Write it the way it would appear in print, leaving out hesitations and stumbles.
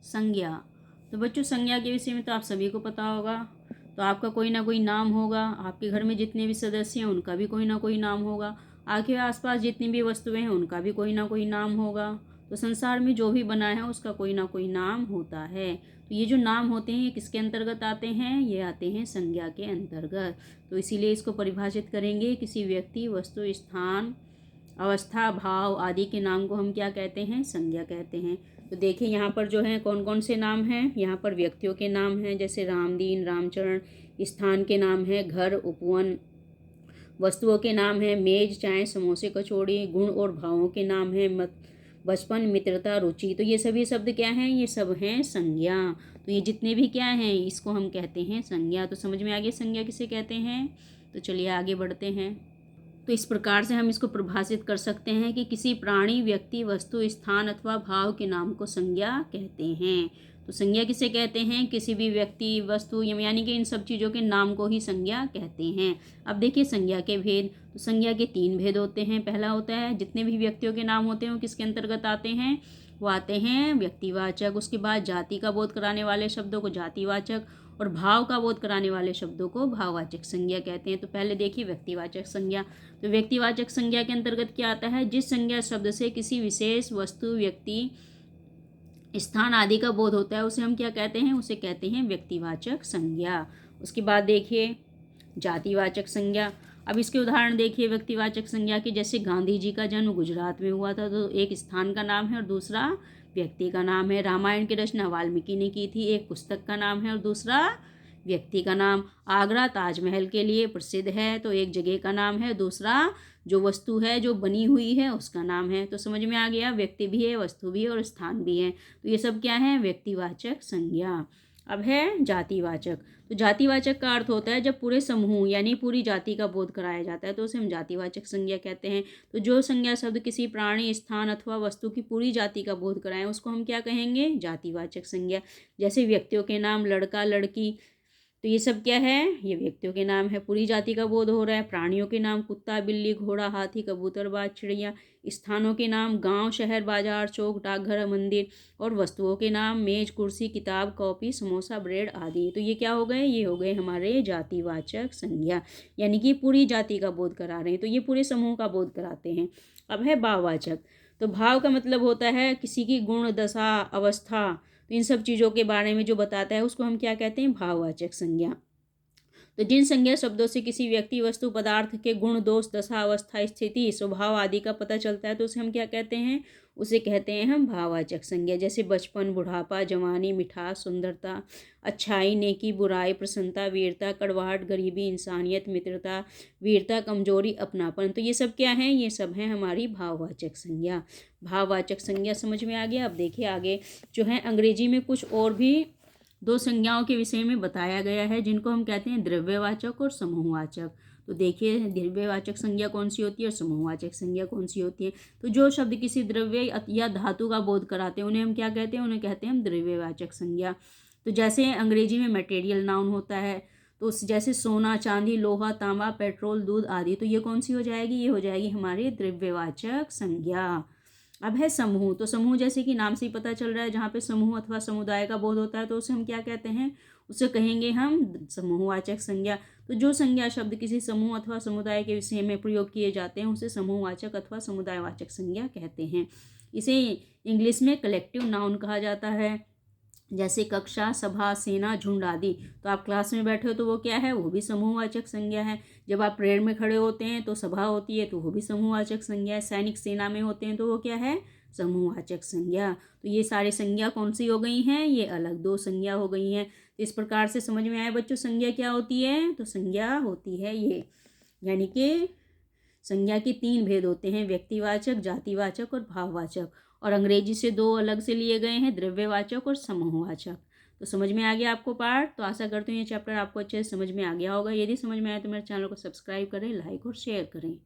संज्ञा। तो बच्चों संज्ञा के विषय में तो आप सभी को पता होगा। तो आपका कोई ना कोई नाम होगा, आपके घर में जितने भी सदस्य हैं उनका भी कोई ना कोई नाम होगा, आपके आसपास जितनी भी वस्तुएं हैं उनका भी कोई ना कोई नाम होगा। तो संसार में जो भी बना है उसका कोई ना कोई नाम होता है। तो ये जो नाम होते हैं ये किसके अंतर्गत आते हैं? ये आते हैं संज्ञा के अंतर्गत। तो इसीलिए इसको परिभाषित करेंगे, किसी व्यक्ति, वस्तु, स्थान, अवस्था, भाव आदि के नाम को हम क्या कहते हैं? संज्ञा कहते हैं। तो देखिए यहाँ पर जो है कौन कौन से नाम हैं। यहाँ पर व्यक्तियों के नाम हैं, जैसे रामदीन, रामचरण। स्थान के नाम है घर, उपवन। वस्तुओं के नाम है मेज, चाय, समोसे, कचौड़ी। गुण और भावों के नाम है बचपन, मित्रता, रुचि। तो ये सभी शब्द क्या हैं? ये सब हैं संज्ञा। तो ये जितने भी क्या हैं इसको हम कहते हैं संज्ञा। तो समझ में आ गया संज्ञा किसे कहते हैं। तो चलिए आगे बढ़ते हैं। तो इस प्रकार से हम इसको परिभाषित कर सकते हैं कि किसी प्राणी, व्यक्ति, वस्तु, स्थान अथवा भाव के नाम को संज्ञा कहते हैं। तो संज्ञा किसे कहते हैं? किसी भी व्यक्ति, वस्तु यानी कि इन सब चीज़ों के नाम को ही संज्ञा कहते हैं। अब देखिए संज्ञा के भेद। तो संज्ञा के 3 भेद होते हैं। पहला होता है जितने भी व्यक्तियों के नाम होते हैं वो किसके अंतर्गत आते हैं? वो आते हैं व्यक्तिवाचक। उसके बाद जाति का बोध कराने वाले शब्दों को जातिवाचक और भाव का बोध कराने वाले शब्दों को भाववाचक संज्ञा कहते हैं। तो पहले देखिए व्यक्तिवाचक संज्ञा। तो व्यक्तिवाचक संज्ञा के अंतर्गत क्या आता है? जिस संज्ञा शब्द से किसी विशेष वस्तु, व्यक्ति, स्थान आदि का बोध होता है उसे हम क्या कहते हैं? उसे कहते हैं व्यक्तिवाचक संज्ञा। उसके बाद देखिए जातिवाचक संज्ञा। अब इसके उदाहरण देखिए व्यक्तिवाचक संज्ञा के, जैसे गांधी जी का जन्म गुजरात में हुआ था, तो एक स्थान का नाम है और दूसरा व्यक्ति का नाम है। रामायण की रचना वाल्मीकि ने की थी, एक पुस्तक का नाम है और दूसरा व्यक्ति का नाम। आगरा ताजमहल के लिए प्रसिद्ध है, तो एक जगह का नाम है, दूसरा जो वस्तु है जो बनी हुई है उसका नाम है। तो समझ में आ गया, व्यक्ति भी है, वस्तु भी है और स्थान भी है। तो ये सब क्या है? व्यक्तिवाचक संज्ञा। अब है जातिवाचक। तो जातिवाचक का अर्थ होता है जब पूरे समूह यानी पूरी जाति का बोध कराया जाता है तो उसे हम जातिवाचक संज्ञा कहते हैं। तो जो संज्ञा शब्द किसी प्राणी, स्थान अथवा वस्तु की पूरी जाति का बोध कराएं उसको हम क्या कहेंगे? जातिवाचक संज्ञा। जैसे व्यक्तियों के नाम लड़का, लड़की, तो ये सब क्या है? ये व्यक्तियों के नाम है, पूरी जाति का बोध हो रहा है। प्राणियों के नाम कुत्ता, बिल्ली, घोड़ा, हाथी, कबूतर, बाज, चिड़िया। स्थानों के नाम गांव, शहर, बाजार, चौक, डाकघर, मंदिर। और वस्तुओं के नाम मेज, कुर्सी, किताब, कॉपी, समोसा, ब्रेड आदि। तो ये क्या हो गए? ये हो गए हमारे जातिवाचक संज्ञा, यानी कि पूरी जाति का बोध करा रहे हैं। तो ये पूरे समूह का बोध कराते हैं। अब है भाववाचक। तो भाव का मतलब होता है किसी की गुण, दशा, अवस्था, तो इन सब चीज़ों के बारे में जो बताता है उसको हम क्या कहते हैं? भाववाचक संज्ञा। तो जिन संज्ञा शब्दों से किसी व्यक्ति, वस्तु, पदार्थ के गुण, दोष, दशा, अवस्था, स्थिति, स्वभाव आदि का पता चलता है तो उसे हम क्या कहते हैं? उसे कहते हैं हम भाववाचक संज्ञा। जैसे बचपन, बुढ़ापा, जवानी, मिठास, सुंदरता, अच्छाई, नेकी, बुराई, प्रसन्नता, वीरता, कड़वाहट, गरीबी, इंसानियत, मित्रता, वीरता, कमजोरी, अपनापन। तो ये सब क्या है? ये सब है हमारी भाववाचक संज्ञा। भाववाचक संज्ञा समझ में आ गया। अब देखिए आगे जो है अंग्रेजी में कुछ और भी 2 संज्ञाओं के विषय में बताया गया है जिनको हम कहते हैं द्रव्यवाचक और समूहवाचक। तो देखिए द्रव्यवाचक संज्ञा कौन सी होती है और समूहवाचक संज्ञा कौन सी होती है। तो जो शब्द किसी द्रव्य या धातु का बोध कराते हैं उन्हें हम क्या कहते हैं? उन्हें कहते हैं हम द्रव्यवाचक संज्ञा। तो जैसे अंग्रेजी में मटेरियल नाउन होता है, तो जैसे सोना, चांदी, लोहा, तांबा, पेट्रोल, दूध आदि। तो ये कौन सी हो जाएगी? ये हो जाएगी हमारी द्रव्यवाचक संज्ञा। अब है समूह। तो समूह जैसे कि नाम से ही पता चल रहा है, जहाँ पे समूह अथवा समुदाय का बोध होता है तो उसे हम क्या कहते हैं? उसे कहेंगे हम समूहवाचक संज्ञा। तो जो संज्ञा शब्द किसी समूह अथवा समुदाय के विषय में प्रयोग किए जाते हैं उसे समूहवाचक अथवा समुदायवाचक संज्ञा कहते हैं। इसे इंग्लिश में कलेक्टिव नाउन कहा जाता है, जैसे कक्षा, सभा, सेना, झुंड आदि। तो आप क्लास में बैठे हो तो वो क्या है? वो भी समूहवाचक संज्ञा है। जब आप प्रेयर में खड़े होते हैं तो सभा होती है तो वो भी समूहवाचक संज्ञा है। सैनिक सेना में होते हैं तो वो क्या है? समूहवाचक संज्ञा। तो ये सारी संज्ञा कौन सी हो गई हैं? ये अलग 2 संज्ञा हो गई हैं। तो इस प्रकार से समझ में आया बच्चों संज्ञा क्या होती है। तो संज्ञा होती है ये, यानी कि संज्ञा के 3 भेद होते हैं, व्यक्तिवाचक, जातिवाचक और भाववाचक। और अंग्रेजी से 2 अलग से लिए गए हैं, द्रव्यवाचक और समूहवाचक। तो समझ में आ गया आपको पाठ। तो आशा करते हैं ये चैप्टर आपको अच्छे से समझ में आ गया होगा। यदि समझ में आया तो मेरे चैनल को सब्सक्राइब करें, लाइक और शेयर करें।